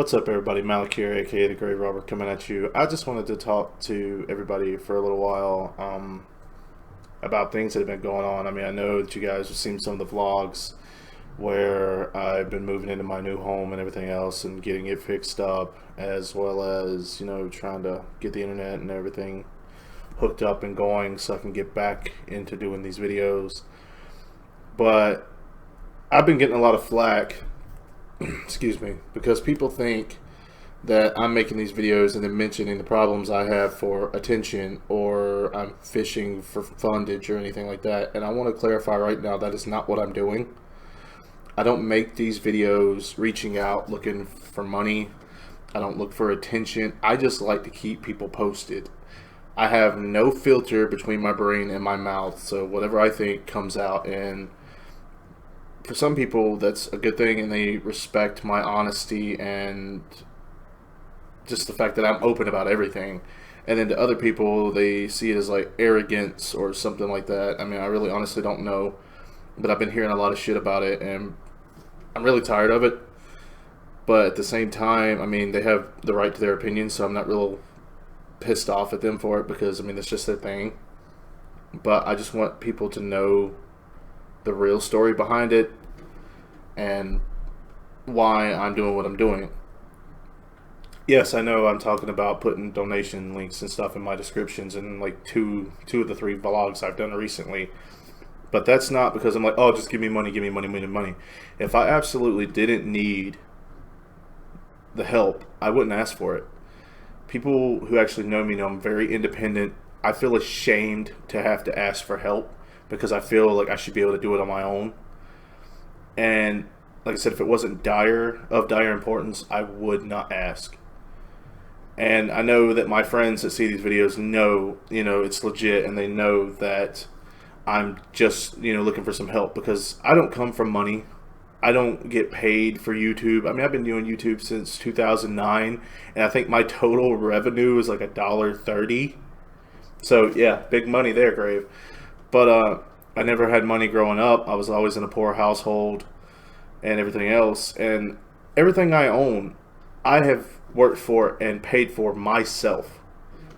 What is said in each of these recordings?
What's up, everybody? Malik here, aka the Grave Robber, coming at you. I just wanted to talk to everybody for a little while about things that have been going on. I mean, I know that you guys have seen some of the vlogs where I've been moving into my new home and everything else and getting it fixed up, as well as, trying to get the internet and everything hooked up and going so I can get back into doing these videos. But I've been getting a lot of flack excuse me, because people think that I'm making these videos and then mentioning the problems I have for attention, or I'm fishing for fundage or anything like that. And I want to clarify right now, that is not what I'm doing. I don't make these videos reaching out looking for money. I don't look for attention. I just like to keep people posted. I have no filter between my brain and my mouth, so whatever I think comes out. And for some people that's a good thing, and they respect my honesty and just the fact that I'm open about everything. And then to other people, they see it as like arrogance or something like that. I mean, I really honestly don't know, but I've been hearing a lot of shit about it and I'm really tired of it. But at the same time, I mean, they have the right to their opinion, so I'm not real pissed off at them for it, because I mean, that's just their thing. But I just want people to know the real story behind it and why I'm doing what I'm doing. Yes, I know I'm talking about putting donation links and stuff in my descriptions and like two of the three vlogs I've done recently. But that's not because I'm like, oh, just give me money, money. If I absolutely didn't need the help, I wouldn't ask for it. People who actually know me know I'm very independent. I feel ashamed to have to ask for help, because I feel like I should be able to do it on my own. And like I said, if it wasn't dire importance, I would not ask. And I know that my friends that see these videos know, it's legit, and they know that I'm just, looking for some help, because I don't come from money. I don't get paid for YouTube. I mean, I've been doing YouTube since 2009, and I think my total revenue is like $1.30. So yeah, big money there, Grave. But I never had money growing up. I was always in a poor household and everything else. And everything I own, I have worked for and paid for myself.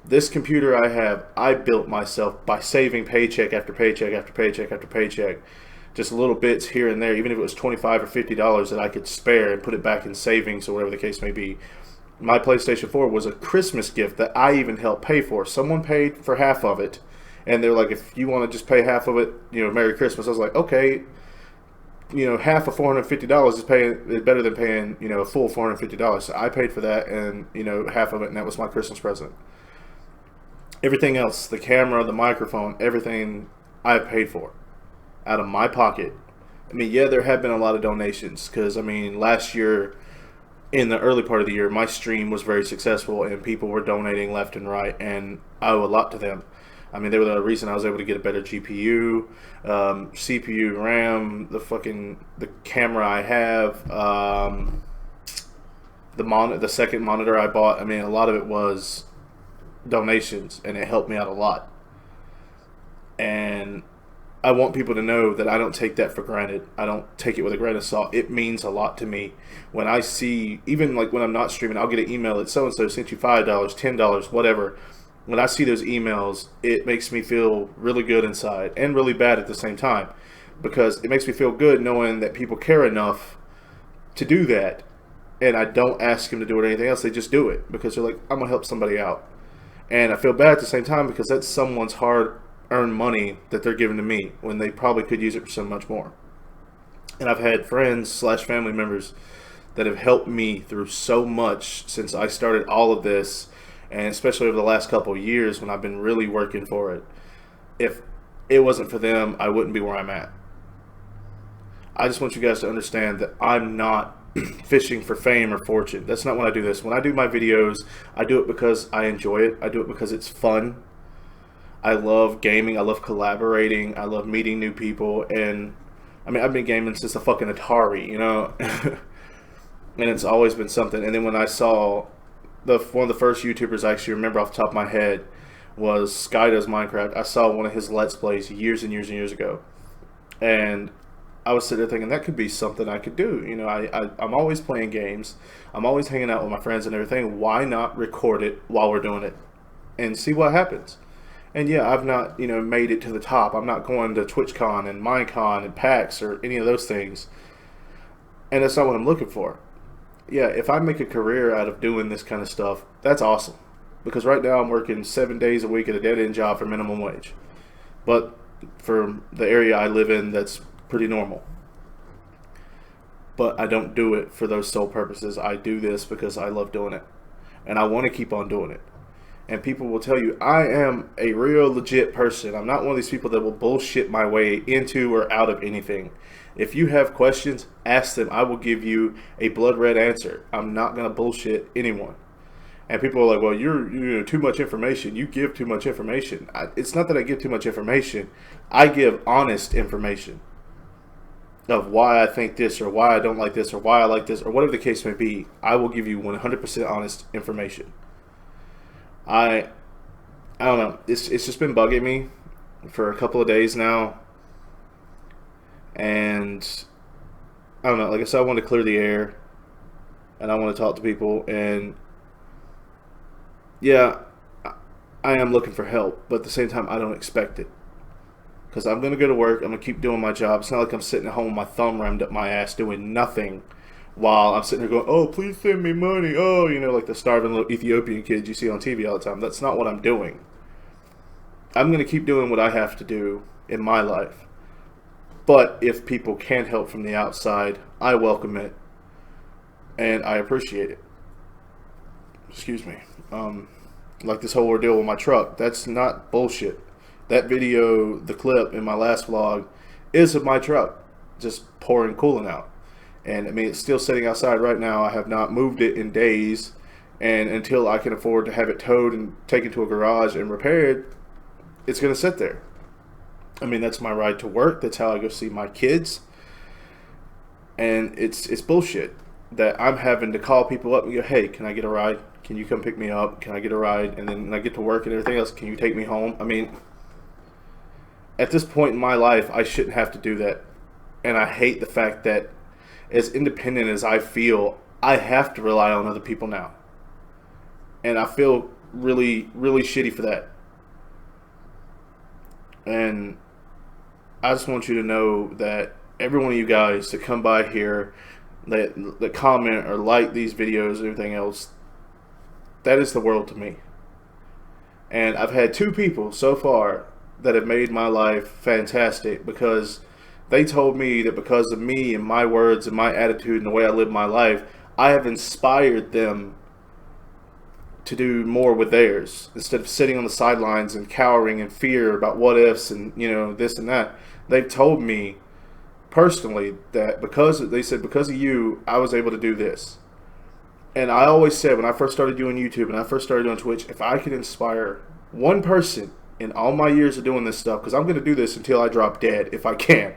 This computer I have, I built myself by saving paycheck after paycheck after paycheck after paycheck. Just little bits here and there, even if it was $25 or $50 that I could spare and put it back in savings or whatever the case may be. My PlayStation 4 was a Christmas gift that I even helped pay for. Someone paid for half of it. And they're like, if you want to just pay half of it, Merry Christmas. I was like, okay, half of $450 is better than paying, a full $450. So I paid for that, and, half of it, and that was my Christmas present. Everything else, the camera, the microphone, everything I paid for out of my pocket. I mean, yeah, there have been a lot of donations, because, I mean, last year, in the early part of the year, my stream was very successful, and people were donating left and right, and I owe a lot to them. I mean, they were the reason I was able to get a better GPU, CPU, RAM, the camera I have, the second monitor I bought. I mean, a lot of it was donations, and it helped me out a lot. And I want people to know that I don't take that for granted. I don't take it with a grain of salt. It means a lot to me. When I see, even like when I'm not streaming, I'll get an email that so-and-so sent you $5, $10, whatever. When I see those emails, it makes me feel really good inside, and really bad at the same time, because it makes me feel good knowing that people care enough to do that. And I don't ask them to do it or anything else. They just do it because they're like, I'm going to help somebody out. And I feel bad at the same time, because that's someone's hard-earned money that they're giving to me when they probably could use it for so much more. And I've had friends/family members that have helped me through so much since I started all of this, and especially over the last couple of years when I've been really working for it. If it wasn't for them, I wouldn't be where I'm at. I just want you guys to understand that I'm not fishing for fame or fortune. That's not when I do this. When I do my videos, I do it because I enjoy it. I do it because it's fun. I love gaming. I love collaborating. I love meeting new people. And I mean, I've been gaming since the fucking Atari, and it's always been something. And then when I saw one of the first YouTubers I actually remember off the top of my head was Sky Does Minecraft. I saw one of his Let's Plays years and years and years ago. And I was sitting there thinking that could be something I could do. I'm always playing games. I'm always hanging out with my friends and everything. Why not record it while we're doing it and see what happens? And yeah, I've not, made it to the top. I'm not going to TwitchCon and Minecon and PAX or any of those things. And that's not what I'm looking for. Yeah, if I make a career out of doing this kind of stuff, that's awesome. Because right now I'm working 7 days a week at a dead-end job for minimum wage. But for the area I live in, that's pretty normal. But I don't do it for those sole purposes. I do this because I love doing it. And I want to keep on doing it. And people will tell you, I am a real legit person. I'm not one of these people that will bullshit my way into or out of anything. If you have questions, ask them. I will give you a blood red answer. I'm not going to bullshit anyone. And people are like, well, you're too much information. You give too much information. It's not that I give too much information. I give honest information of why I think this or why I don't like this or why I like this or whatever the case may be. I will give you 100% honest information. I don't know. It's just been bugging me for a couple of days now. And I don't know. Like I said, I want to clear the air. And I want to talk to people. And yeah, I am looking for help. But at the same time, I don't expect it. Because I'm going to go to work. I'm going to keep doing my job. It's not like I'm sitting at home with my thumb rammed up my ass doing nothing while I'm sitting there going, oh, please send me money. Oh, like the starving little Ethiopian kids you see on TV all the time. That's not what I'm doing. I'm going to keep doing what I have to do in my life. But if people can help from the outside, I welcome it. And I appreciate it. Excuse me. Like this whole ordeal with my truck. That's not bullshit. That video, the clip in my last vlog, is of my truck just pouring coolant out. And I mean, it's still sitting outside right now. I have not moved it in days. And until I can afford to have it towed and taken to a garage and repaired, it's going to sit there. I mean, that's my ride to work. That's how I go see my kids. And it's bullshit that I'm having to call people up and go, hey, can I get a ride? Can you come pick me up? Can I get a ride? And then when I get to work and everything else, can you take me home? I mean, at this point in my life, I shouldn't have to do that. And I hate the fact that as independent as I feel, I have to rely on other people now. And I feel really, really shitty for that. And I just want you to know that every one of you guys that come by here, that comment or like these videos and everything else, that is the world to me. And I've had 2 people so far that have made my life fantastic because they told me that because of me and my words and my attitude and the way I live my life, I have inspired them to do more with theirs instead of sitting on the sidelines and cowering in fear about what ifs and this and that. They've told me personally that because of you, I was able to do this. And I always said when I first started doing YouTube and I first started doing Twitch, if I could inspire one person in all my years of doing this stuff, because I'm going to do this until I drop dead if I can.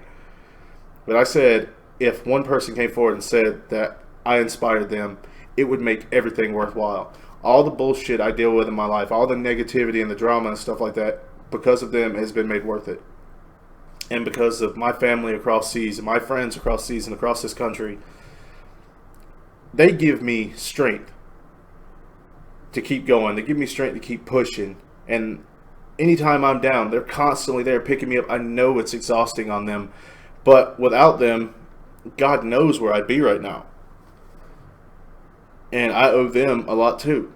But I said if one person came forward and said that I inspired them, it would make everything worthwhile. All the bullshit I deal with in my life, all the negativity and the drama and stuff like that, because of them has been made worth it. And because of my family across seas and my friends across seas and across this country, they give me strength to keep going. They give me strength to keep pushing. And anytime I'm down, they're constantly there picking me up. I know it's exhausting on them. But without them, God knows where I'd be right now. And I owe them a lot too.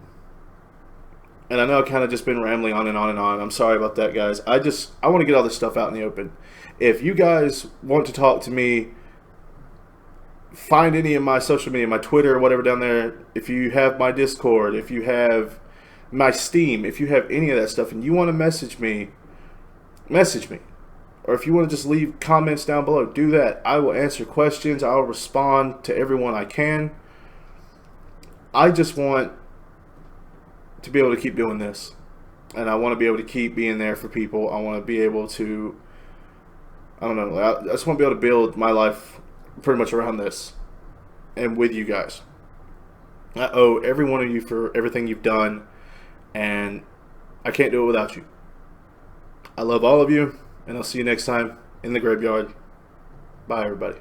And I know I've kind of just been rambling on and on and on. I'm sorry about that, guys. I want to get all this stuff out in the open. If you guys want to talk to me, find any of my social media, my Twitter or whatever down there. If you have my Discord, if you have my Steam, if you have any of that stuff and you want to message me. Or if you want to just leave comments down below, do that. I will answer questions. I will respond to everyone I can. I just want to be able to keep doing this. And I want to be able to keep being there for people. I want to be able to, I don't know, I just want to be able to build my life pretty much around this and with you guys. I owe every one of you for everything you've done, and I can't do it without you. I love all of you, and I'll see you next time in the graveyard. Bye, everybody.